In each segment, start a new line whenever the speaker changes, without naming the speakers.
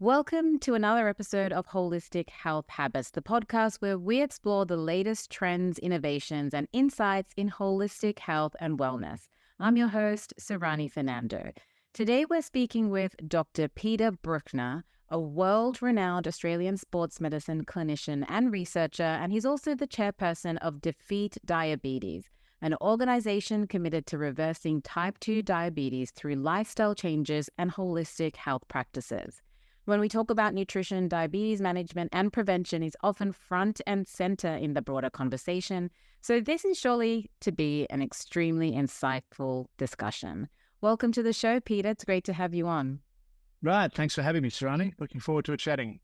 Welcome to another episode of Holistic Health Habits, the podcast where we explore the latest trends, innovations, and insights in holistic health and wellness. I'm your host, Sarani Fernando. Today, we're speaking with Dr. Peter Brukner, a world-renowned Australian sports medicine clinician and researcher, and he's also the chairperson of Defeat Diabetes, an organization committed to reversing type 2 diabetes through lifestyle changes and holistic health practices. When we talk about nutrition, diabetes management and prevention is often front and center in the broader conversation. So this is surely to be an extremely insightful discussion. Welcome to the show, Peter. It's great to have you on.
Right. Thanks for having me, Sarani. Looking forward to it chatting.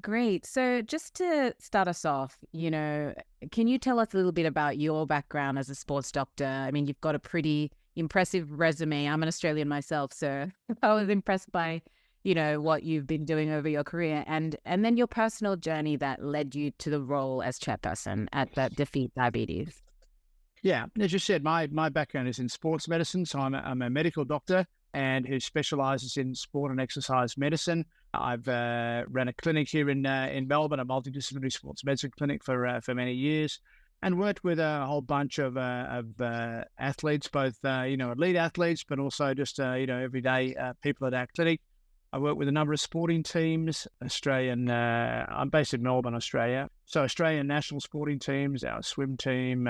Great. So just to start us off, can you tell us a little bit about your background as a sports doctor? I mean, you've got a pretty impressive resume. I'm an Australian myself, so I was impressed by what you've been doing over your career and then your personal journey that led you to the role as chairperson at that Defeat Diabetes.
Yeah, as you said, my background is in sports medicine. So I'm a medical doctor and who specialises in sport and exercise medicine. I've ran a clinic here in Melbourne, a multidisciplinary sports medicine clinic for many years, and worked with a whole bunch of athletes, both elite athletes, but also just everyday people at our clinic. I work with a number of sporting teams, I'm based in Melbourne, Australia. So Australian national sporting teams, our swim team,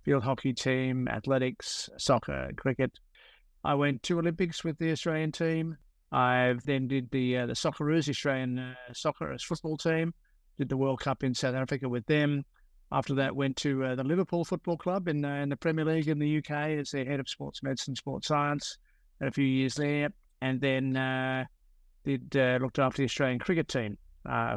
field hockey team, athletics, soccer, cricket. I went to Olympics with the Australian team. I then did the Socceroos, the Australian soccer as football team, did the World Cup in South Africa with them. After that, went to the Liverpool Football Club in the Premier League in the UK as their head of sports medicine, sports science, had a few years there. And then looked after the Australian cricket team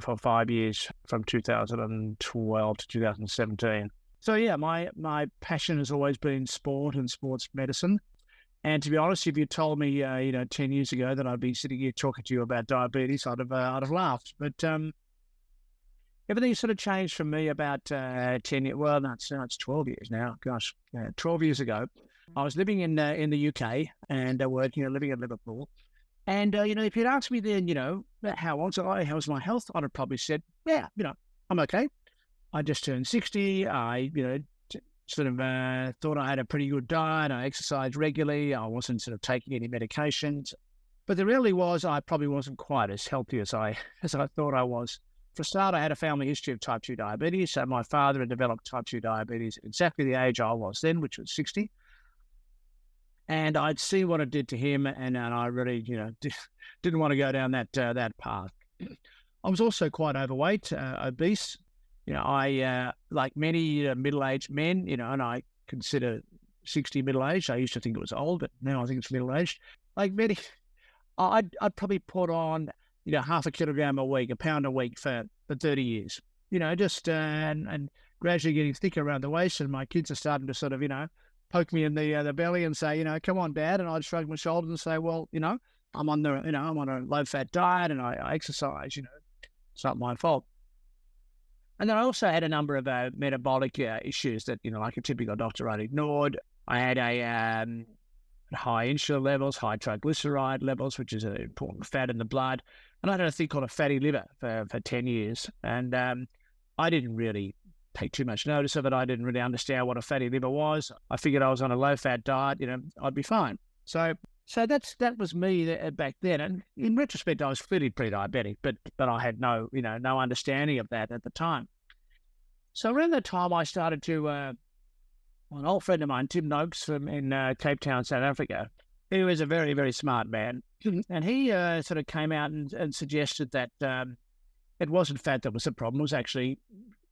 for 5 years from 2012 to 2017. So yeah, my passion has always been sport and sports medicine. And to be honest, if you told me 10 years ago that I'd be sitting here talking to you about diabetes, I'd have laughed. But everything sort of changed for me about 10 years. Well, no, it's 12 years now. Gosh, 12 years ago, I was living in the UK and living in Liverpool. And, if you'd asked me then, how was I? How's my health? I'd have probably said, yeah, I'm okay. I just turned 60. I, thought I had a pretty good diet. I exercised regularly. I wasn't sort of taking any medications. But the reality was I probably wasn't quite as healthy as I thought I was. For a start, I had a family history of type 2 diabetes. So my father had developed type 2 diabetes at exactly the age I was then, which was 60. And I'd seen what it did to him, and I really, didn't want to go down that path. I was also quite overweight, obese. I like many middle-aged men, and I consider 60 middle-aged. I used to think it was old, but now I think it's middle-aged. Like many, I'd probably put on, half a kilogram a week, a pound a week for 30 years. And gradually getting thicker around the waist, and my kids are starting to sort of, poke me in the belly and say, come on, Dad. And I'd shrug my shoulders and say, well, I'm on a low-fat diet and I exercise, it's not my fault. And then I also had a number of metabolic issues that, like a typical doctor, I'd ignored. I had a high insulin levels, high triglyceride levels, which is an important fat in the blood. And I had a thing called a fatty liver for 10 years. And I didn't really take too much notice of it. I didn't really understand what a fatty liver was. I figured I was on a low-fat diet, I'd be fine. So that was me back then. And in retrospect, I was clearly pre-diabetic, but I had no understanding of that at the time. So around that time, I started to, an old friend of mine, Tim Noakes in Cape Town, South Africa, he was a very, very smart man. And he sort of came out and suggested that it wasn't fat that was the problem. It was actually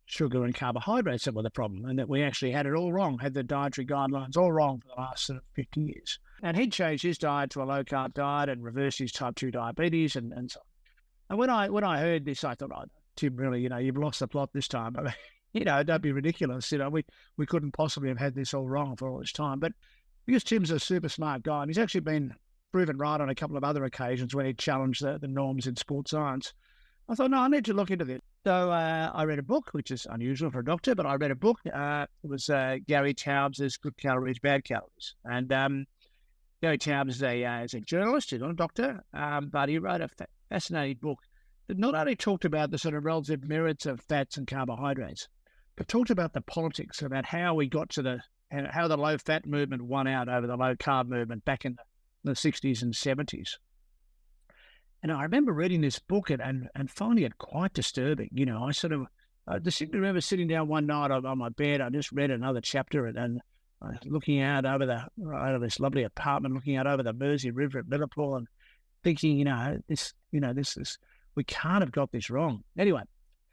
sugar and carbohydrates that were the problem, and that we actually had it all wrong, had the dietary guidelines all wrong for the last sort of 50 years. And he'd changed his diet to a low-carb diet and reversed his type 2 diabetes and so on. And when I heard this, I thought, oh, Tim, really, you've lost the plot this time. I mean, don't be ridiculous. We couldn't possibly have had this all wrong for all this time. But because Tim's a super smart guy, and he's actually been proven right on a couple of other occasions when he challenged the norms in sports science, I thought, no, I need to look into this. So I read a book, which is unusual for a doctor, but I read a book. It was Gary Taubes' Good Calories, Bad Calories. And Gary Taubes is a journalist, he's not a doctor, but he wrote a fascinating book that not only talked about the sort of relative merits of fats and carbohydrates, but talked about the politics, about how we got to how the low fat movement won out over the low carb movement back in the 60s and 70s. And I remember reading this book and finding it quite disturbing. I distinctly remember sitting down one night on my bed. I just read another chapter and looking out over this lovely apartment, looking out over the Mersey River at Liverpool, and thinking, we can't have got this wrong. Anyway,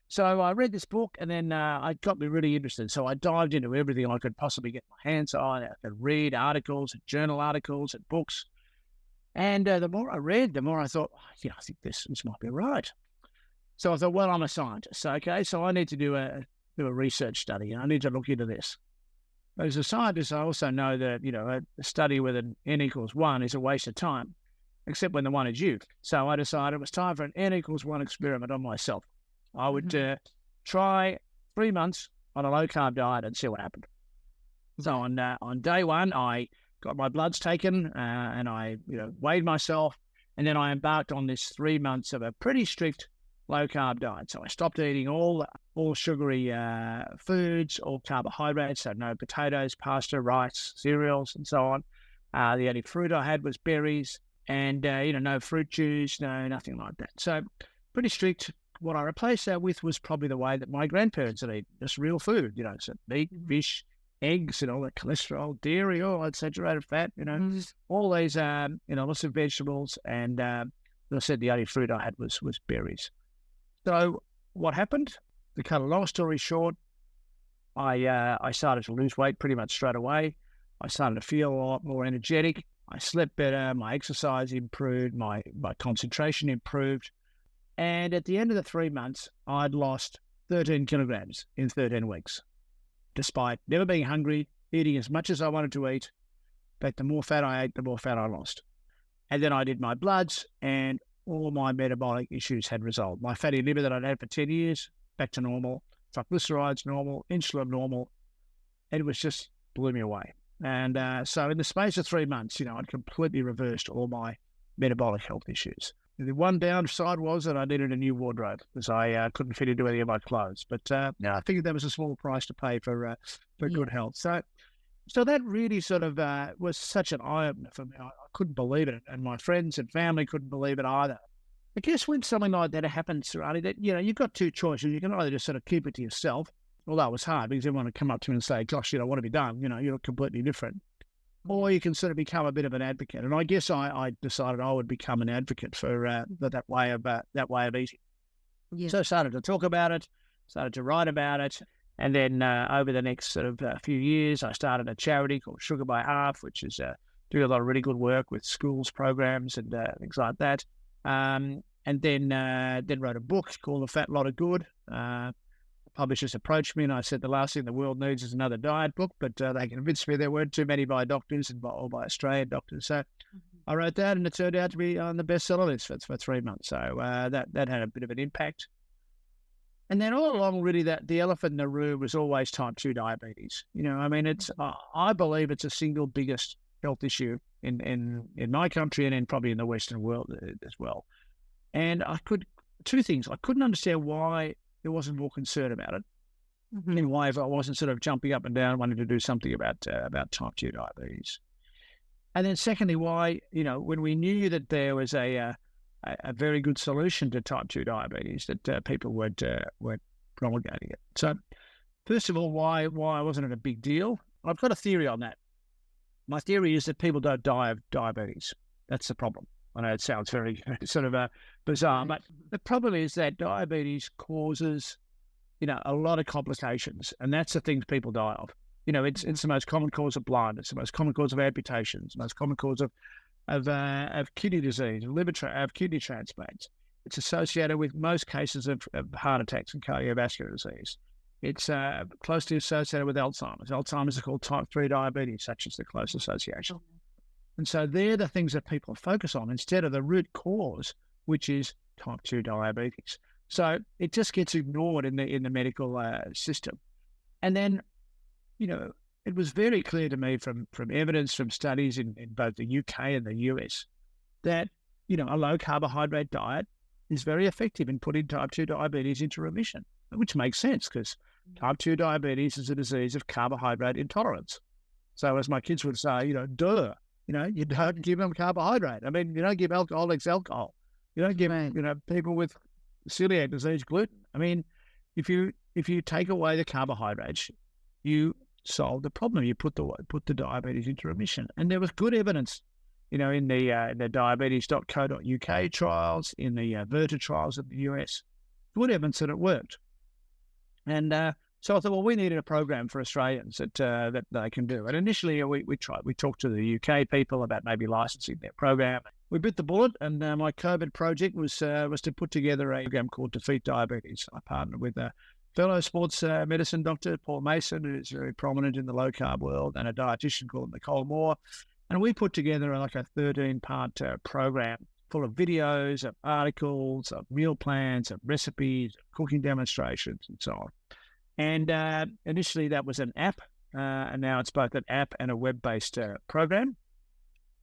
so I read this book, and then it got me really interested. So I dived into everything I could possibly get my hands on. I could read articles, journal articles, and books. And the more I read, the more I thought, I think this might be right. So I thought, well, I'm a scientist, okay, so I need to do a research study. I need to look into this. But as a scientist, I also know that, a study with an n=1 is a waste of time, except when the one is you. So I decided it was time for an n=1 experiment on myself. I would try 3 months on a low-carb diet and see what happened. So on day one, I got my bloods taken and I weighed myself, and then I embarked on this 3 months of a pretty strict low-carb diet. So I stopped eating all sugary foods, all carbohydrates, so no potatoes, pasta, rice, cereals, and so on. The only fruit I had was berries, and no fruit juice, nothing like that. So pretty strict. What I replaced that with was probably the way that my grandparents had eaten, just real food, so meat, fish, eggs, the cholesterol, dairy, all that saturated fat, all these, lots of vegetables. And as I said, the only fruit I had was berries. So what happened? To cut a long story short, I started to lose weight pretty much straight away. I started to feel a lot more energetic. I slept better. My exercise improved. My concentration improved. And at the end of the 3 months, I'd lost 13 kilograms in 13 weeks, despite never being hungry, eating as much as I wanted to eat. In fact, the more fat I ate, the more fat I lost. And then I did my bloods, and all my metabolic issues had resolved. My fatty liver that I'd had for 10 years, back to normal. Triglycerides normal, insulin normal. It was just blew me away. And so in the space of 3 months, I'd completely reversed all my metabolic health issues. The one downside was that I needed a new wardrobe because I couldn't fit into any of my clothes. But I figured that was a small price to pay for good health. So that really sort of was such an eye-opener for me. I couldn't believe it, and my friends and family couldn't believe it either. I guess when something like that happens, Sarani, that you've got two choices. You can either just sort of keep it to yourself, although it was hard because everyone would come up to me and say, "Gosh, what have you done? You're completely different." Or you can sort of become a bit of an advocate. And I guess I decided I would become an advocate for that way of eating. Yeah. So I started to talk about it, started to write about it. And then over the next sort of few years, I started a charity called Sugar by Half, which is doing a lot of really good work with schools programs and things like that. And then wrote a book called The Fat Lot of Good. Publishers approached me and I said the last thing the world needs is another diet book, but they convinced me there weren't too many by doctors or by Australian doctors. So I wrote that, and it turned out to be on the bestseller list for 3 months. So that had a bit of an impact. And then all along, really, that the elephant in the room was always type 2 diabetes. It's I believe it's a single biggest health issue in my country and probably in the Western world as well. And two things. I couldn't understand why there wasn't more concern about it, and why I wasn't sort of jumping up and down wanting to do something about type 2 diabetes. And then secondly, why, when we knew that there was a very good solution to type 2 diabetes, that people weren't promulgating it. So first of all, why wasn't it a big deal? I've got a theory on that. My theory is that people don't die of diabetes. That's the problem. I know it sounds very sort of bizarre, but the problem is that diabetes causes, a lot of complications, and that's the things people die of. It's the most common cause of blindness, the most common cause of amputations, the most common cause of kidney disease, of kidney transplants. It's associated with most cases of heart attacks and cardiovascular disease. It's closely associated with Alzheimer's. Alzheimer's is called type 3 diabetes, such as the close association. And so they're the things that people focus on instead of the root cause, which is type 2 diabetes. So it just gets ignored in the medical system. And then, it was very clear to me from evidence from studies in both the UK and the US that, a low carbohydrate diet is very effective in putting type 2 diabetes into remission, which makes sense because type 2 diabetes is a disease of carbohydrate intolerance. So as my kids would say, duh, you don't give them carbohydrate. I mean, you don't give alcoholics alcohol. You don't give, people with celiac disease gluten. I mean, if you take away the carbohydrates, you solve the problem. You put the diabetes into remission. And there was good evidence, in the diabetes.co.uk trials, in the Verta trials in the US, good evidence that it worked. And so I thought, well, we needed a program for Australians that they can do. And initially, we talked to the UK people about maybe licensing their program. We bit the bullet, and my COVID project was to put together a program called Defeat Diabetes. I partnered with a fellow sports medicine doctor, Paul Mason, who's very prominent in the low-carb world, and a dietitian called Nicole Moore. And we put together like a 13-part program full of videos, of articles, of meal plans, of recipes, of cooking demonstrations, and so on. And initially that was an app, and now it's both an app and a web-based program.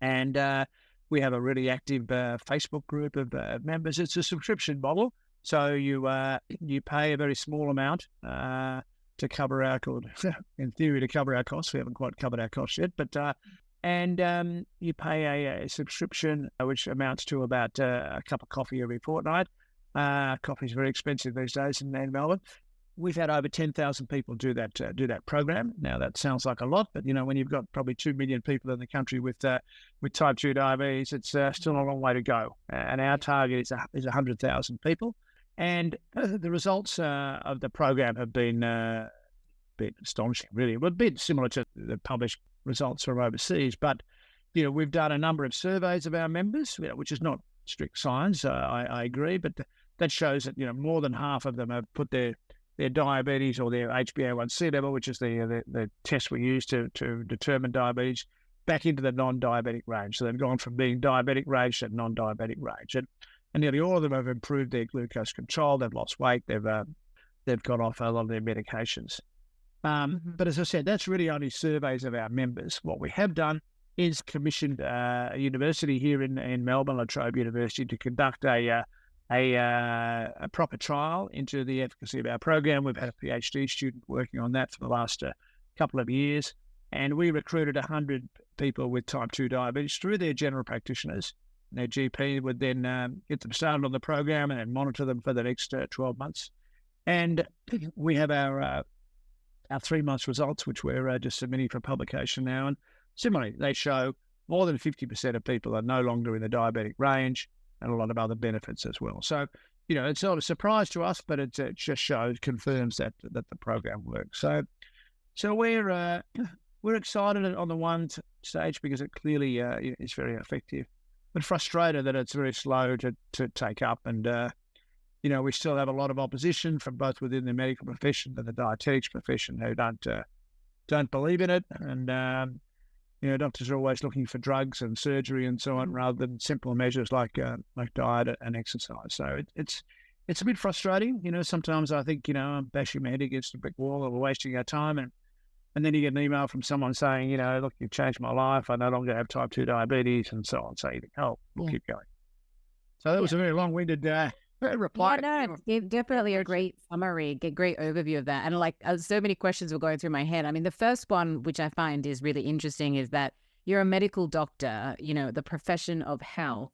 And we have a really active Facebook group of members. It's a subscription model, so you pay a very small amount to cover in theory, to cover our costs. We haven't quite covered our costs yet, but and you pay a subscription which amounts to about a cup of coffee every fortnight. Coffee is very expensive these days in Melbourne. We've had over 10,000 people do that program. Now that sounds like a lot, but when you've got probably 2 million people in the country with type 2 diabetes, it's still a long way to go. And our target is 100,000 people. And the results of the program have been astonishing, really. Well, a bit similar to the published results from overseas, but we've done a number of surveys of our members, which is not strict science. I agree, but that shows that more than half of them have put their diabetes or their HbA1c level, which is the test we use to determine diabetes, back into the non-diabetic range. So they've gone from being diabetic range to non-diabetic range, and nearly all of them have improved their glucose control. They've lost weight. They've got off a lot of their medications. But as I said, that's really only surveys of our members. What we have done is commissioned a university here in Melbourne, La Trobe University, to conduct a proper trial into the efficacy of our program. We've had a PhD student working on that for the last couple of years, and we recruited 100 people with type 2 diabetes through their general practitioners. Their GP would then get them started on the program and then monitor them for the next 12 months. And we have our 3 months results, which we're just submitting for publication now. And similarly, they show more than 50% of people are no longer in the diabetic range, and a lot of other benefits as well. So, it's not a surprise to us, but it just confirms that the program works. So we're excited on the one stage because it clearly is very effective, but frustrated that it's very slow to take up. And, we still have a lot of opposition from both within the medical profession and the dietetics profession who don't believe in it. And, doctors are always looking for drugs and surgery and so on, rather than simple measures like diet and exercise. So it's a bit frustrating. Sometimes I think, I'm bashing my head against a brick wall, or we're wasting our time. And then you get an email from someone saying, look, you've changed my life. I no longer have type 2 diabetes and so on. So you think, we'll keep going. So that was a very long-winded reply.
No, definitely a great summary, a great overview of that. And so many questions were going through my head. I mean, the first one, which I find is really interesting, is that you're a medical doctor, the profession of health.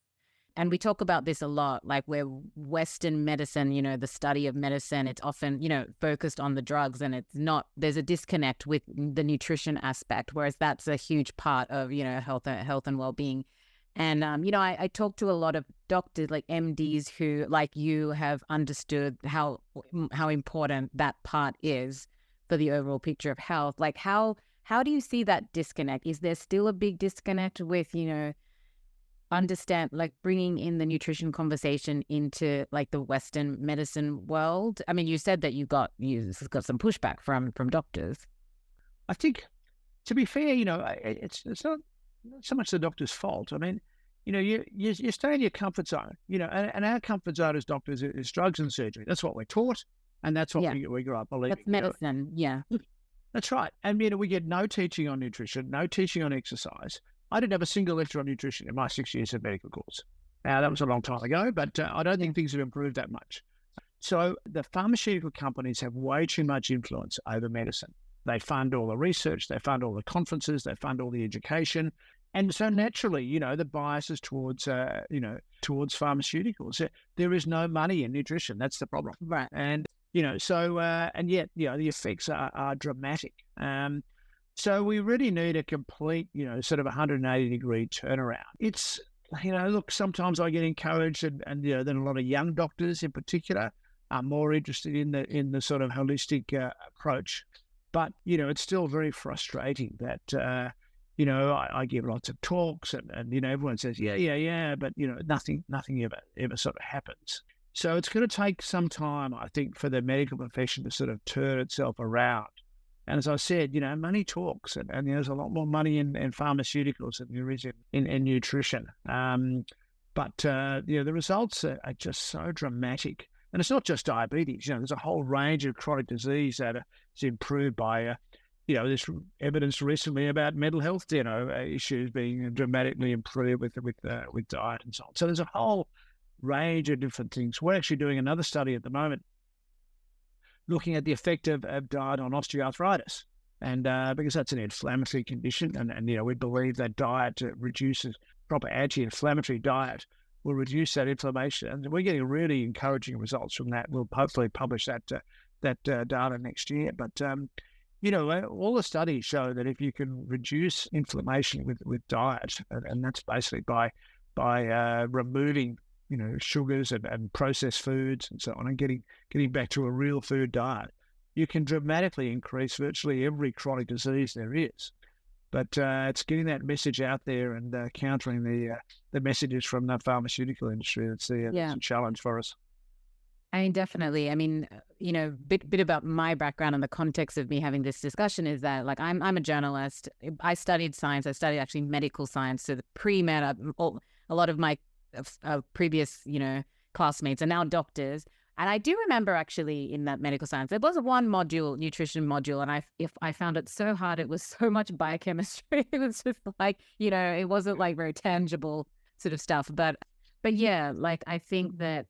And we talk about this a lot, like where Western medicine, the study of medicine, it's often, focused on the drugs, and it's not, there's a disconnect with the nutrition aspect, whereas that's a huge part of, health and well-being. And, I talk to a lot of doctors, like MDs, who, like you, have understood how important that part is for the overall picture of health. Like, how do you see that disconnect? Is there still a big disconnect with, understand, like, bringing in the nutrition conversation into, like, the Western medicine world? I mean, you said that you got some pushback from doctors.
I think, to be fair, it's not so much the doctor's fault. I mean, you stay in your comfort zone, and our comfort zone as doctors is drugs and surgery. That's what we're taught, and that's what we grew up believing.
That's medicine, yeah.
That's right. And, we get no teaching on nutrition, no teaching on exercise. I didn't have a single lecture on nutrition in my 6 years of medical course. Now, that was a long time ago, but I don't think things have improved that much. So the pharmaceutical companies have way too much influence over medicine. They fund all the research, they fund all the conferences, they fund all the education. And so naturally, the bias is towards pharmaceuticals. There is no money in nutrition. That's the problem.
Right.
And, and yet, the effects are dramatic. So we really need a complete, sort of 180-degree turnaround. It's, look, sometimes I get encouraged and then a lot of young doctors in particular are more interested in the sort of holistic approach. But, it's still very frustrating that, I give lots of talks and everyone says, yeah, but, nothing ever sort of happens. So it's going to take some time, I think, for the medical profession to sort of turn itself around. And as I said, money talks, and there's a lot more money in pharmaceuticals than there is in nutrition. But the results are just so dramatic. And it's not just diabetes. There's a whole range of chronic disease that is improved by, there's evidence recently about mental health, issues being dramatically improved with diet and so on. So there's a whole range of different things. We're actually doing another study at the moment looking at the effect of diet on osteoarthritis. And because that's an inflammatory condition, and we believe that diet reduces, proper anti-inflammatory diet will reduce that inflammation. And we're getting really encouraging results from that. We'll hopefully publish that data next year. But, all the studies show that if you can reduce inflammation with diet, and that's basically by removing sugars and processed foods and so on, and getting back to a real food diet, you can dramatically increase virtually every chronic disease there is. But it's getting that message out there and countering the messages from the pharmaceutical industry. That's a challenge for us.
I mean, definitely. I mean, bit about my background and the context of me having this discussion is that, like, I'm a journalist. I studied science. I studied actually medical science. So the pre-med, a lot of my previous, classmates are now doctors. And I do remember actually in that medical science, there was one module, nutrition module, and I found it so hard. It was so much biochemistry. It was just like, it wasn't like very tangible sort of stuff. But yeah, like I think that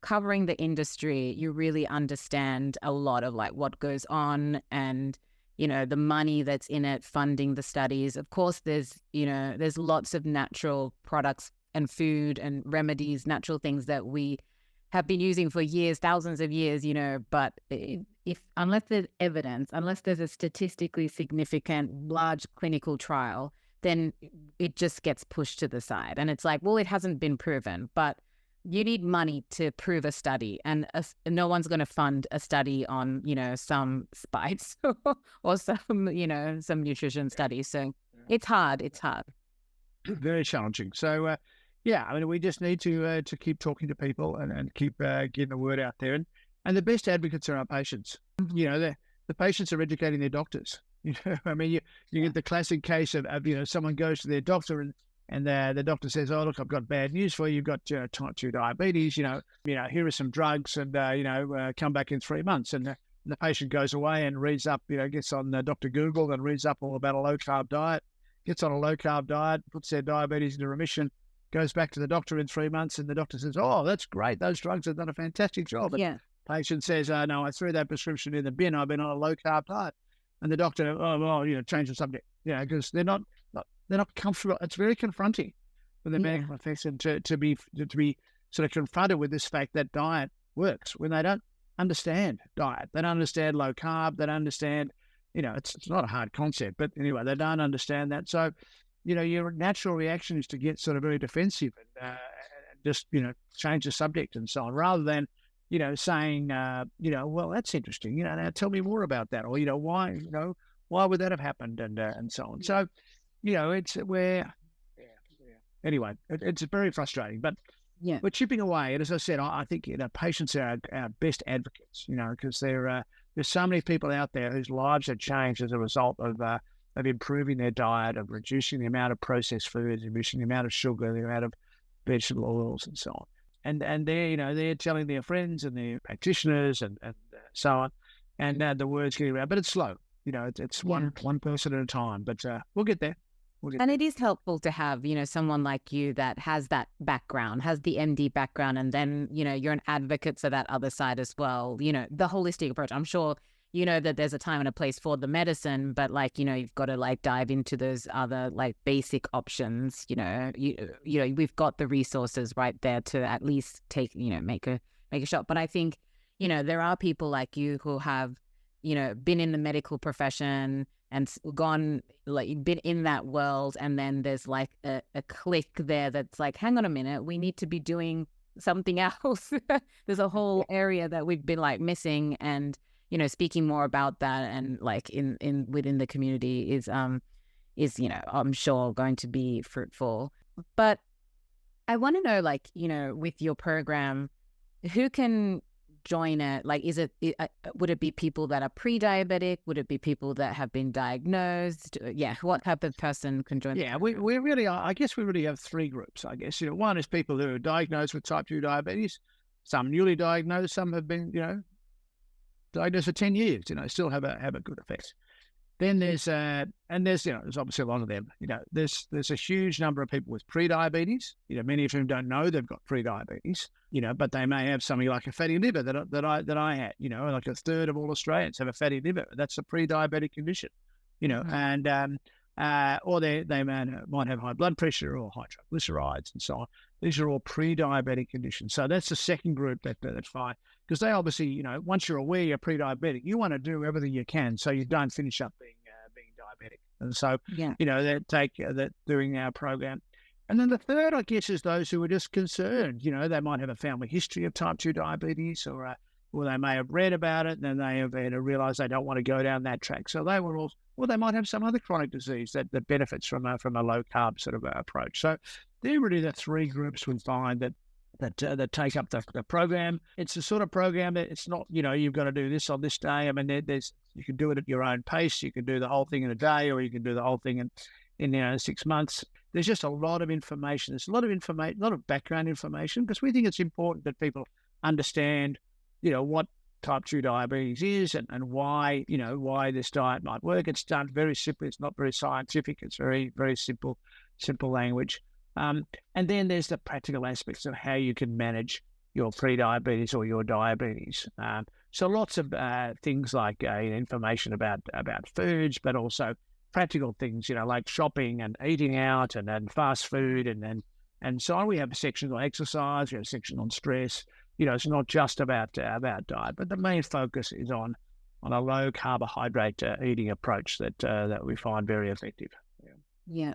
covering the industry, you really understand a lot of like what goes on and, the money that's in it, funding the studies. Of course, there's lots of natural products and food and remedies, natural things that we have been using for years, thousands of years, but unless there's evidence, unless there's a statistically significant large clinical trial, then it just gets pushed to the side. And it's like, well, it hasn't been proven, but you need money to prove a study, and no one's going to fund a study on, some spice or some, some nutrition study. So it's hard. It's hard.
Very challenging. So, we just need to keep talking to people and keep getting the word out there. And the best advocates are our patients. The patients are educating their doctors. You get the classic case of someone goes to their doctor and the doctor says, "Oh, look, I've got bad news for you. You've got type 2 diabetes. Here are some drugs, and come back in 3 months." And the patient goes away and reads up, gets on Dr. Google and reads up all about a low-carb diet, gets on a low-carb diet, puts their diabetes into remission, goes back to the doctor in 3 months, and the doctor says, "Oh, that's great. Those drugs have done a fantastic job." And patient says, "No, I threw that prescription in the bin. I've been on a low-carb diet." And the doctor, change the subject. Because they're not comfortable. It's very confronting for the medical profession to be sort of confronted with this fact that diet works when they don't understand diet. They don't understand low carb. They don't understand, it's not a hard concept, but anyway, they don't understand that. So, your natural reaction is to get sort of very defensive and just, change the subject and so on, rather than, saying, well, that's interesting. Now tell me more about that, or, why would that have happened, and so on. So, anyway, it's very frustrating, but we're chipping away. And as I said, I think patients are our best advocates, because there's so many people out there whose lives have changed as a result of improving their diet, of reducing the amount of processed foods, reducing the amount of sugar, the amount of vegetable oils, and so on. And they're telling their friends and their practitioners and so on, and the word's getting around. But it's slow. It's one person at a time. But we'll get there. What do you
And
think?
it is helpful to have, someone like you that has that background, has the MD background, and then, you're an advocate for that other side as well. The holistic approach. I'm sure you know that there's a time and a place for the medicine, but like, you've got to like dive into those other like basic options. We've got the resources right there to at least take, make a shot. But I think, there are people like you who have, been in the medical profession and gone, like, been in that world, and then there's like a click there that's like, hang on a minute, we need to be doing something else. There's a whole area that we've been like missing, and speaking more about that and like in within the community is I'm sure going to be fruitful. But I want to know, like, with your program, who can join it? Like, would it be people that are pre-diabetic? Would it be people that have been diagnosed? Yeah, what type of person can join?
Yeah, we really are. I guess we really have three groups. I guess one is people who are diagnosed with type 2 diabetes. Some newly diagnosed. Some have been diagnosed for 10 years. Still have a good effect. Then there's there's obviously a lot of them. There's a huge number of people with pre-diabetes. Many of whom don't know they've got pre-diabetes. But they may have something like a fatty liver that I had. Like a third of all Australians have a fatty liver. That's a pre-diabetic condition. And or they might have high blood pressure or high triglycerides and so on. These are all pre-diabetic conditions. So that's the second group that's fine, because they obviously, once you're aware you're pre-diabetic, you want to do everything you can so you don't finish up being diabetic. And so, that doing our program. And then the third, I guess, is those who are just concerned. They might have a family history of type 2 diabetes, or they may have read about it, and then they have realised they don't want to go down that track. So they might have some other chronic disease that benefits from a low carb sort of approach. So they're really the three groups we find that take up the program. It's the sort of program that it's not, you've got to do this on this day. I mean, you can do it at your own pace. You can do the whole thing in a day, or you can do the whole thing in 6 months. There's just a lot of information. There's a lot of background information, because we think it's important that people understand, what type 2 diabetes is and why this diet might work. It's done very simply. It's not very scientific. It's very, very simple language. And then there's the practical aspects of how you can manage your pre-diabetes or your diabetes. So lots of things like information about foods, but also practical things, like shopping and eating out and fast food and so on. We have a section on exercise. We have a section on stress. It's not just about diet, but the main focus is on a low carbohydrate eating approach that we find very effective.
Yeah.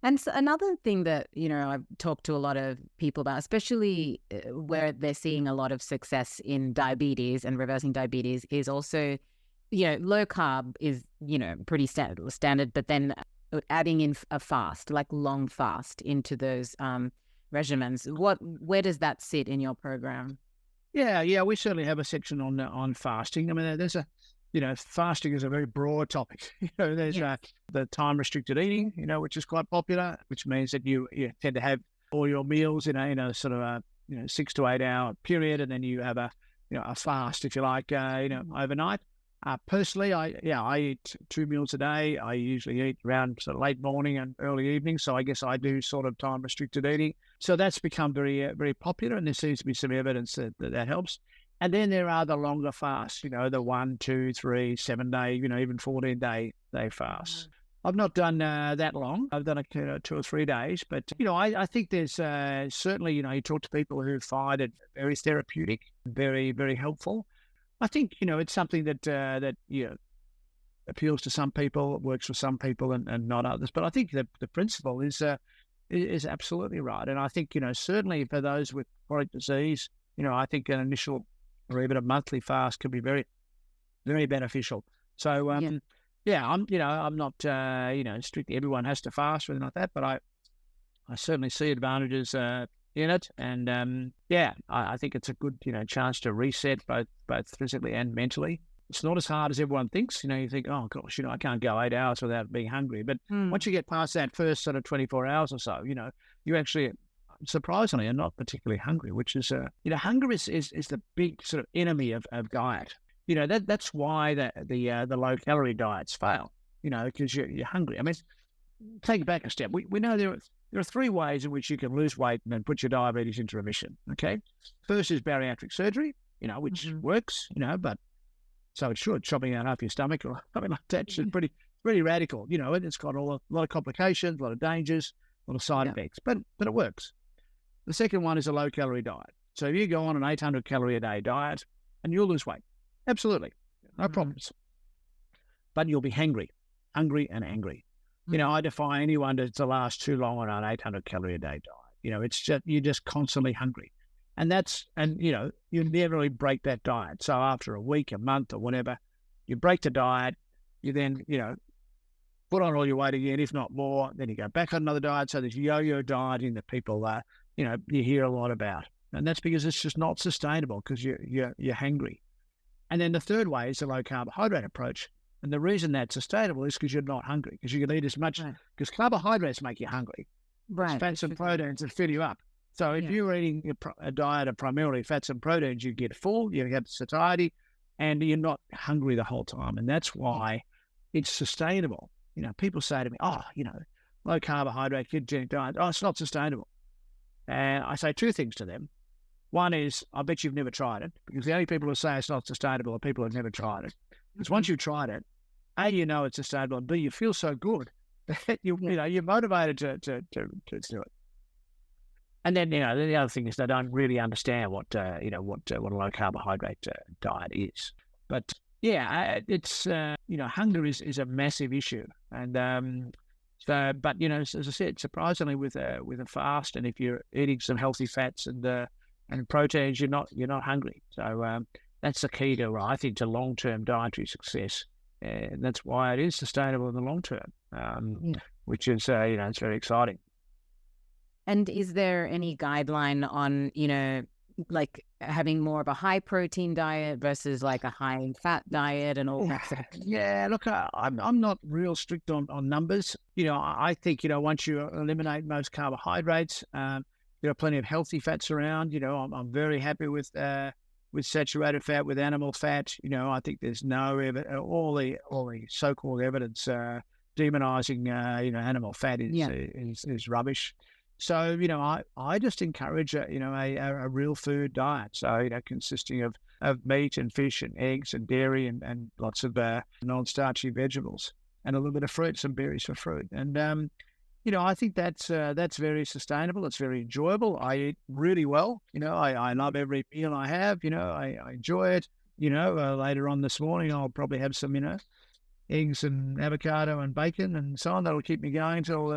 And so another thing that, I've talked to a lot of people about, especially where they're seeing a lot of success in diabetes and reversing diabetes, is also, low carb is, pretty standard, but then adding in a fast, like long fast, into those regimens. Where does that sit in your program?
Yeah, we certainly have a section on fasting. I mean, there's fasting is a very broad topic. There's the time restricted eating, which is quite popular, which means that you tend to have all your meals in a sort of a 6 to 8 hour period, and then you have a fast, if you like, overnight. Personally, I eat 2 meals a day. I usually eat around sort of late morning and early evening. So I guess I do sort of time restricted eating. So that's become very, very popular, and there seems to be some evidence that helps. And then there are the longer fasts, the 1, 2, 3, 7 day, even 14-day fast. I've not done that long. I've done 2 or 3 days, but I think there's certainly, you talk to people who find it very therapeutic, very, very helpful. I think, it's something that appeals to some people, works for some people and not others. But I think the principle is absolutely right. And I think, certainly for those with chronic disease, I think an initial or even a monthly fast can be very, very beneficial. So, I'm not, strictly everyone has to fast or anything like that, but I certainly see advantages in it. And I think it's a good, chance to reset both physically and mentally. It's not as hard as everyone thinks. You think, oh gosh, I can't go 8 hours without being hungry. But once you get past that first sort of 24 hours or so, you actually, surprisingly, are not particularly hungry, which is, hunger is the big sort of enemy of diet. That's why the low calorie diets fail, because you're hungry. I mean, take it back a step. We know there are three ways in which you can lose weight and then put your diabetes into remission. Okay, first is bariatric surgery, which works, but so it should, chopping out half your stomach or something like that. It's pretty radical, and it's got a lot of complications, a lot of dangers, a lot of side effects, but it works. The second one is a low-calorie diet. So if you go on an 800 calorie a day diet, and you'll lose weight, absolutely, no problems. But you'll be hungry and angry. I defy anyone to last too long on an 800 calorie a day diet. It's just, you're just constantly hungry. And you never really break that diet. So after a week, a month or whatever, you break the diet, you then, put on all your weight again, if not more, then you go back on another diet. So this yo-yo dieting that people, you hear a lot about. And that's because it's just not sustainable because you're hungry. And then the third way is the low carbohydrate approach. And the reason that's sustainable is because you're not hungry, because you can eat as much, because carbohydrates make you hungry.
Right.
It's fats and proteins that fill you up. So if you're eating a diet of primarily fats and proteins, you get full, you have satiety, and you're not hungry the whole time. And that's why it's sustainable. People say to me, low carbohydrate, ketogenic diet, it's not sustainable. And I say two things to them. One is, I bet you've never tried it, because the only people who say it's not sustainable are people who've never tried it. Because once you've tried it, A, you know it's sustainable, and B, you feel so good that you're motivated to do it. And then the other thing is they don't really understand what a low carbohydrate diet is. But it's hunger is a massive issue, and but as I said, surprisingly with a fast, and if you're eating some healthy fats and proteins, you're not hungry. So that's the key to, I think, to long-term dietary success, and that's why it is sustainable in the long term, which is it's very exciting.
And is there any guideline on like having more of a high protein diet versus like a high fat diet and all that?
Yeah, look, I'm not real strict on numbers. I think once you eliminate most carbohydrates, there are plenty of healthy fats around. I'm very happy with saturated fat, with animal fat. I think there's no all the so-called evidence demonizing animal fat is rubbish. So I just encourage a real food diet. So consisting of meat and fish and eggs and dairy and lots of non-starchy vegetables and a little bit of fruit, some berries for fruit. And I think that's very sustainable. It's very enjoyable. I eat really well. I love every meal I have. I enjoy it. Later on this morning, I'll probably have some eggs and avocado and bacon and so on. That'll keep me going till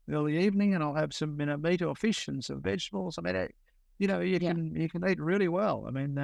early evening, and I'll have some meat or fish and some vegetables. I mean, you can eat really well. I mean,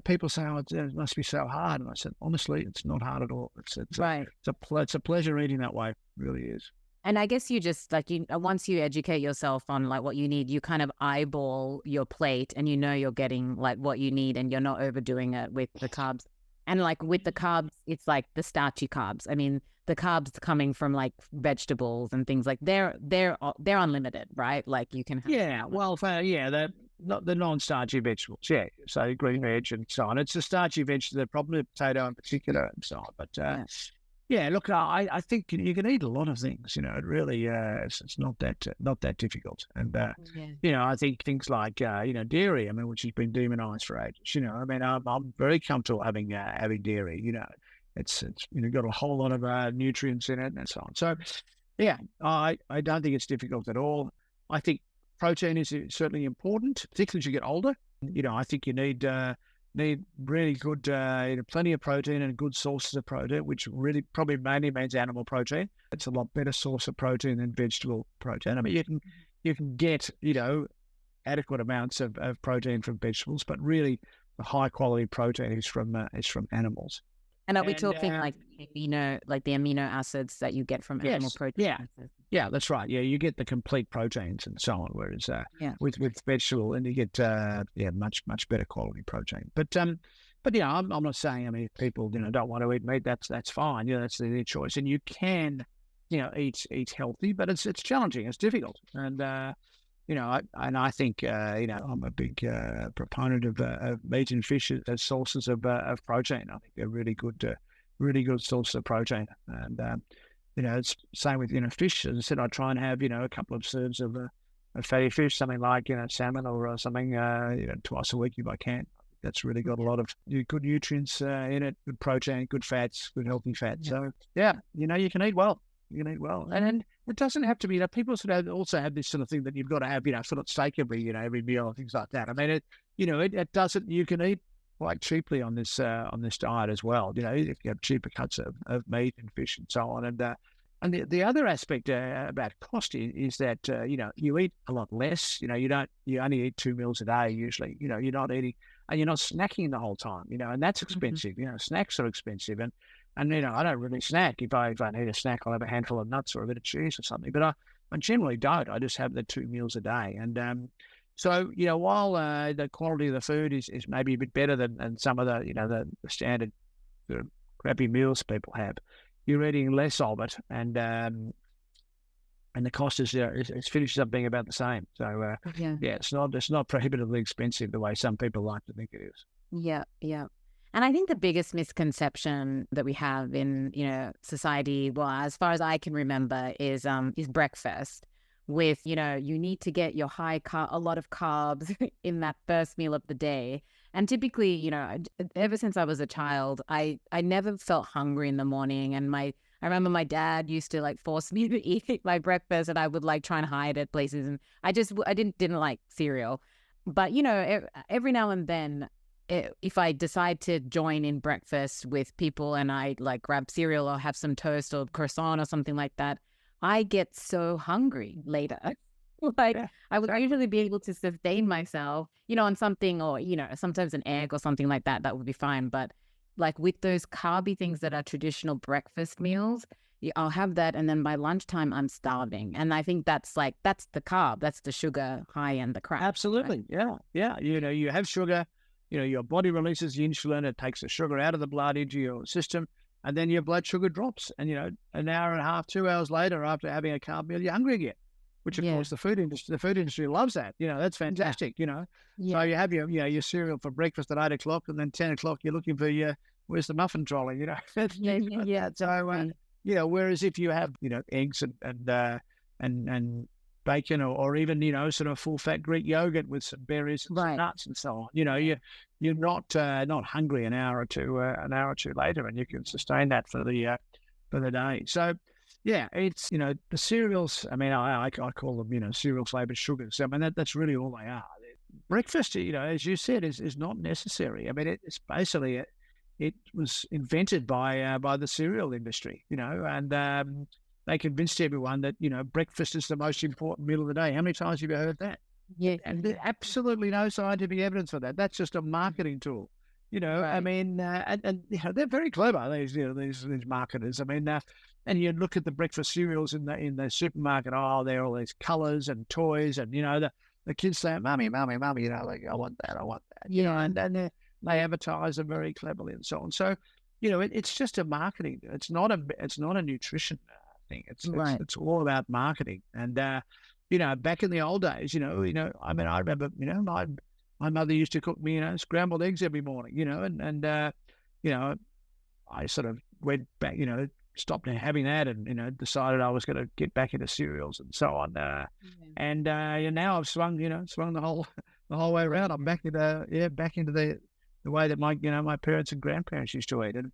people say, it must be so hard, and I said, honestly, it's not hard at all. It's a pleasure eating that way. It really is.
And I guess you just once you educate yourself on like what you need, you kind of eyeball your plate, and you're getting like what you need, and you're not overdoing it with the carbs. And like with the carbs, it's like the starchy carbs. I mean, the carbs coming from like vegetables and things like they're unlimited, right? Like you can have the non-starchy vegetables, so green veg and so on. It's the starchy vegetables, probably potato in particular and so on. But look, I think you can eat a lot of things. It really it's not that difficult. And I think things like dairy, I mean, which has been demonized for ages. I mean, I'm very comfortable having dairy. It's got a whole lot of nutrients in it and so on. So I don't think it's difficult at all. I think protein is certainly important, particularly as you get older. I think you need really good, plenty of protein and good sources of protein, which really probably mainly means animal protein. It's a lot better source of protein than vegetable protein. I mean, you can get adequate amounts of protein from vegetables, but really the high quality protein is from animals. And are we talking like the amino acids that you get from animal protein?
Yeah, that's right. Yeah, you get the complete proteins and so on. Whereas with vegetable, and you get much better quality protein. But I'm not saying. I mean, if people don't want to eat meat, that's fine. That's their choice, and you can eat healthy, but it's challenging. It's difficult, and I think I'm a big proponent of meat and fish as sources of protein. I think they're really good sources of protein, and it's same with, fish. As I said, I try and have, a couple of serves of fatty fish, something like, salmon or something, twice a week if I can. That's really got a lot of good nutrients in it, good protein, good fats, good healthy fats. So, you can eat well. You can eat well. And then it doesn't have to be, people sort of also have this sort of thing that you've got to have, sort of steak every meal and things like that. I mean, it doesn't, you can eat quite cheaply on this diet as well. If you have cheaper cuts of meat and fish and so on. And the other aspect about cost is that, you eat a lot less. You only eat 2 meals a day usually. You're not eating, and you're not snacking the whole time, and that's expensive. Snacks are expensive. And I don't really snack. If I need a snack, I'll have a handful of nuts or a bit of cheese or something. But I generally don't. I just have the 2 meals a day. And so, while the quality of the food is maybe a bit better than some of the standard crappy meals people have, you're eating less of it, and the cost is it finishes up being about the same. So it's not prohibitively expensive the way some people like to think it is.
Yeah. And I think the biggest misconception that we have in society, well, as far as I can remember, is breakfast. With you need to get your a lot of carbs in that first meal of the day. And typically, ever since I was a child, I never felt hungry in the morning. And I remember my dad used to force me to eat my breakfast, and I would try and hide at places. And I didn't like cereal. But, every now and then, if I decide to join in breakfast with people and I grab cereal or have some toast or croissant or something like that, I get so hungry later. I would usually be able to sustain myself, on something, or, sometimes an egg or something like that, that would be fine. But with those carby things that are traditional breakfast meals, I'll have that. And then by lunchtime, I'm starving. And I think that's the carb, that's the sugar high and the crap.
Absolutely. Right? Yeah. You have sugar, your body releases the insulin. It takes the sugar out of the blood into your system. And then your blood sugar drops. And, an hour and a half, 2 hours later, after having a carb meal, you're hungry again, which, of course, the food industry loves that. That's fantastic, So you have your cereal for breakfast at 8 o'clock, and then 10 o'clock, you're looking for where's the muffin trolley, So, whereas if you have, eggs and bacon or even, sort of full-fat Greek yogurt with some berries and some nuts and so on, you're not hungry an hour or two later, and you can sustain that for the day. So, it's, the cereals, I mean, I call them, cereal-flavored sugars. I mean, that's really all they are. Breakfast, as you said, is not necessary. I mean, it's basically, it was invented by the cereal industry, and they convinced everyone that, breakfast is the most important meal of the day. How many times have you heard that?
Yeah.
And there's absolutely no scientific evidence for that. That's just a marketing tool. I mean, and they're very clever, these marketers. I mean, and you look at the breakfast cereals in the supermarket. Oh, there are all these colours and toys, and the kids say, "Mummy, mummy, mummy," I want that, I want that. And they advertise them very cleverly and so on. So, it's just a marketing. It's not a nutrition thing. It's all about marketing. And back in the old days, I mean, I remember, my mother used to cook me, scrambled eggs every morning, and I sort of went back, stopped having that, and decided I was going to get back into cereals and so on. And now I've swung the whole way around. I'm back into the way that my parents and grandparents used to eat. And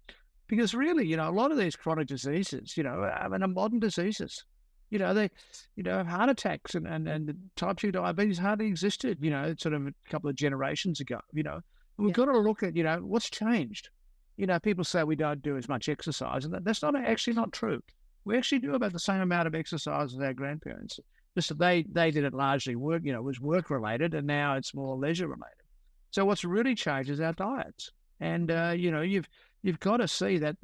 because really, a lot of these chronic diseases, are modern diseases. They, heart attacks and type 2 diabetes hardly existed, sort of a couple of generations ago, and we've got to look at, what's changed. People say we don't do as much exercise, and that's actually not true. We actually do about the same amount of exercise as our grandparents. Just that they did it largely it was work related, and now it's more leisure related. So what's really changed is our diets. And, you've got to see that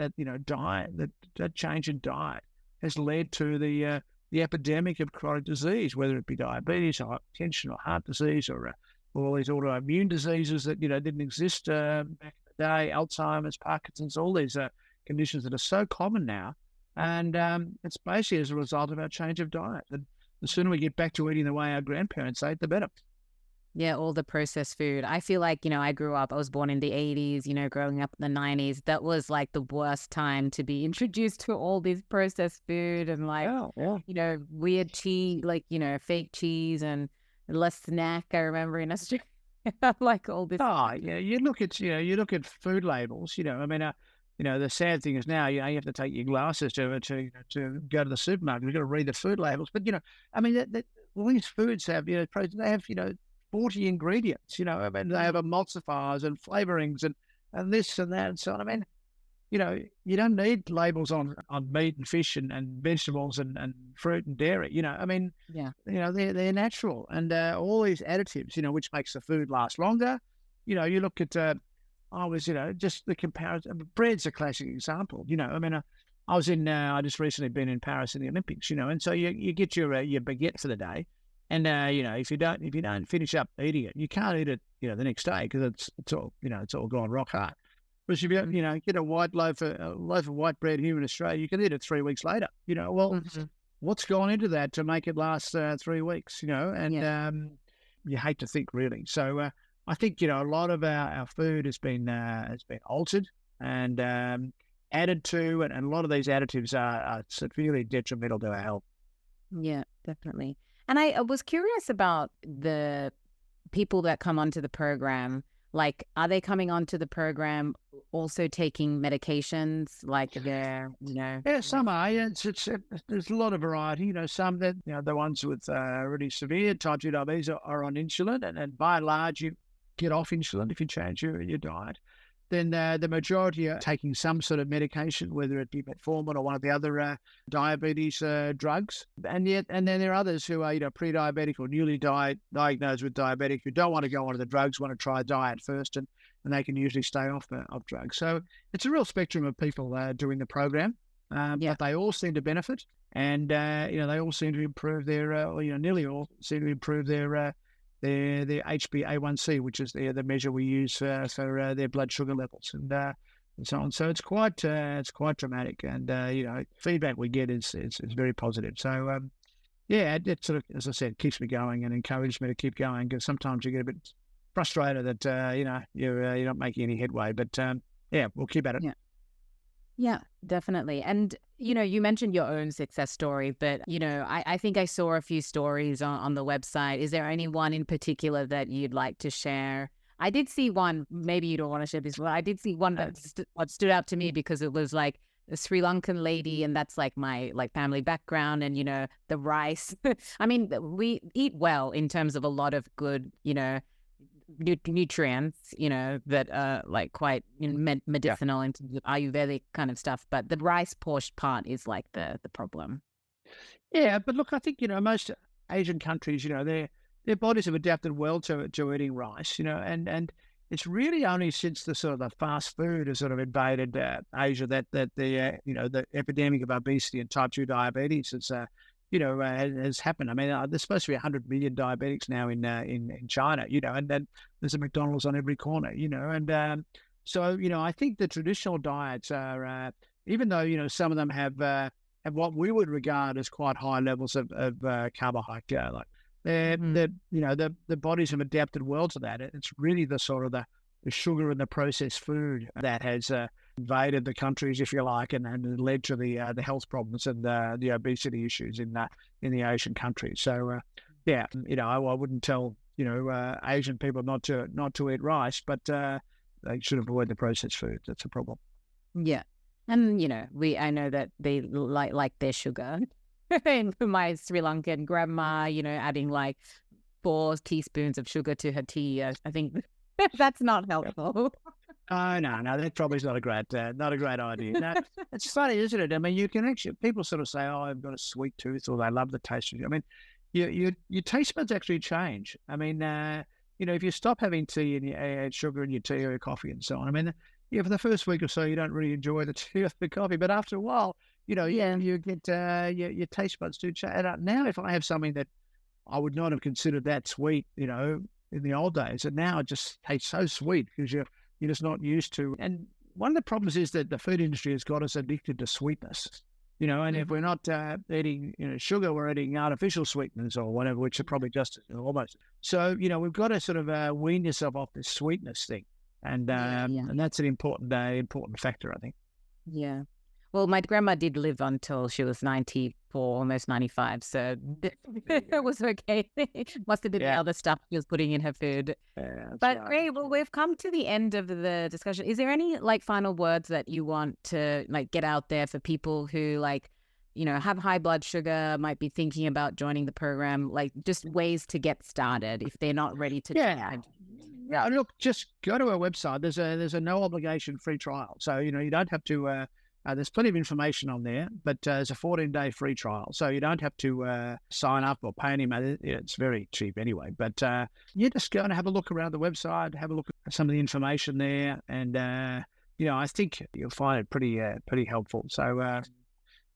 diet, that change in diet has led to the epidemic of chronic disease, whether it be diabetes or hypertension or heart disease or all these autoimmune diseases that, didn't exist back in the day, Alzheimer's, Parkinson's, all these conditions that are so common now. And it's basically as a result of our change of diet. And the sooner we get back to eating the way our grandparents ate, the better.
Yeah, all the processed food. I feel like, I was born in the 80s, growing up in the 90s. That was like the worst time to be introduced to all this processed food and like,
Yeah, yeah.
weird cheese, like, fake cheese and less snack. I remember in Australia, like all this.
Oh, yeah. You look at food labels. The sad thing is now, you have to take your glasses to go to the supermarket. You've got to read the food labels. But all these foods have they have 40 ingredients. They have emulsifiers and flavorings and this and that and so on. You don't need labels on meat and fish and vegetables and fruit and dairy.
Yeah.
They're natural and all these additives, which makes the food last longer. You look at just the comparison. Bread's a classic example. I just recently been in Paris in the Olympics. And so you get your baguette for the day, and if you don't finish up eating it, you can't eat it the next day because it's all gone rock hard. Whereas if get a loaf of white bread here in Australia, you can eat it 3 weeks later. What's gone into that to make it last 3 weeks? You hate to think really. So I think a lot of our food has been altered and added to, and a lot of these additives are severely detrimental to our health.
Yeah, definitely. And I was curious about the people that come onto the program. Like, are they coming onto the program also taking medications? Like they're,
Yeah, some are. Yeah, there's a lot of variety. Some that the ones with really severe type 2 diabetes are on insulin, and by and large you get off insulin if you change your diet. Then the majority are taking some sort of medication, whether it be metformin or one of the other diabetes drugs. And then there are others who are pre-diabetic or newly diagnosed with diabetic who don't want to go onto the drugs, want to try diet first, and they can usually stay off drugs. So it's a real spectrum of people doing the program, but they all seem to benefit, and they all seem to improve their, nearly all seem to improve their HbA1c, which is the measure we use for their blood sugar levels and so on. So it's quite dramatic, and feedback we get is very positive. So it sort of, as I said, keeps me going and encourages me to keep going, because sometimes you get a bit frustrated that you're not making any headway. But we'll keep at it.
Yeah, definitely. And, you mentioned your own success story, but, I think I saw a few stories on the website. Is there any one in particular that you'd like to share? I did see one, maybe you don't want to share this, but I did see one that stood out to me because it was like a Sri Lankan lady, and that's like my family background, and, the rice. I mean, we eat well in terms of a lot of good, nutrients, that are like quite medicinal in terms of Ayurvedic kind of stuff, but the rice portion part is like the problem.
Yeah, but look, I think most Asian countries, their bodies have adapted well to eating rice, and it's really only since the sort of the fast food has sort of invaded Asia that the epidemic of obesity and type 2 diabetes has happened. I mean, there's supposed to be 100 million diabetics now in China, and then there's a McDonald's on every corner, and so I think the traditional diets are, even though some of them have what we would regard as quite high levels of carbohydrate, like the bodies have adapted well to that. It's really the sort of the sugar and the processed food that has invaded the countries, if you like, and led to the health problems and the obesity issues in the Asian countries. So I wouldn't tell Asian people not to eat rice, but they should avoid the processed food. That's a problem.
Yeah, and I know that they like their sugar. And my Sri Lankan grandma, adding like 4 teaspoons of sugar to her tea. I think that's not helpful.
Oh, no, that probably is not a great idea. No, it's funny, isn't it? I mean, you can actually, people sort of say, "Oh, I've got a sweet tooth," or they love the taste of it. I mean, your taste buds actually change. I mean, if you stop having tea and you add sugar in your tea or your coffee and so on, I mean, for the first week or so, you don't really enjoy the tea or the coffee, but after a while, you get your taste buds do change. Now, if I have something that I would not have considered that sweet, in the old days, and now it just tastes so sweet because you're just not used to. And one of the problems is that the food industry has got us addicted to sweetness. And if we're not eating sugar, we're eating artificial sweeteners or whatever, which are probably just almost. So we've got to sort of wean yourself off this sweetness thing, and that's an important factor, I think.
Yeah. Well, my grandma did live until she was 94, almost 95. So it was okay. Must have been the other stuff she was putting in her food. But
right.
great. Well, we've come to the end of the discussion. Is there any final words that you want to get out there for people who have high blood sugar, might be thinking about joining the program, just ways to get started if they're not ready to try?
Yeah, look, just go to our website. There's a no obligation free trial. So, you don't have to, there's plenty of information on there, but it's a 14-day free trial. So you don't have to sign up or pay any money. It's very cheap anyway. But just go and have a look around the website, have a look at some of the information there. And, I think you'll find it pretty helpful. So,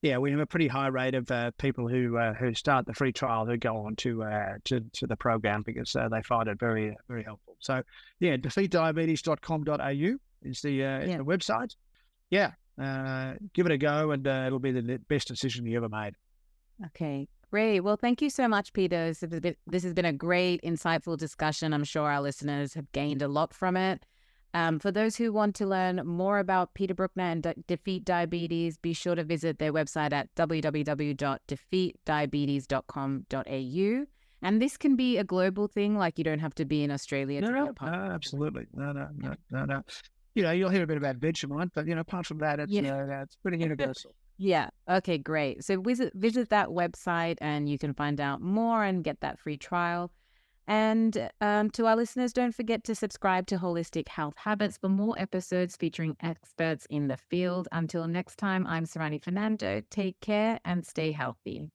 we have a pretty high rate of people who start the free trial who go on to the program because they find it very, very helpful. So, defeatdiabetes.com.au is the website. Give it a go, and it'll be the best decision you ever made.
Okay, great. Well, thank you so much, Peter. This has been a great, insightful discussion. I'm sure our listeners have gained a lot from it. For those who want to learn more about Peter Brukner and Defeat Diabetes, be sure to visit their website at www.defeatdiabetes.com.au. And this can be a global thing, you don't have to be in Australia.
No, absolutely. No. You'll hear a bit about Vegemite, but apart from that, it's pretty universal.
Yeah. Okay, great. So visit that website and you can find out more and get that free trial. And to our listeners, don't forget to subscribe to Holistic Health Habits for more episodes featuring experts in the field. Until next time, I'm Sarani Fernando. Take care and stay healthy.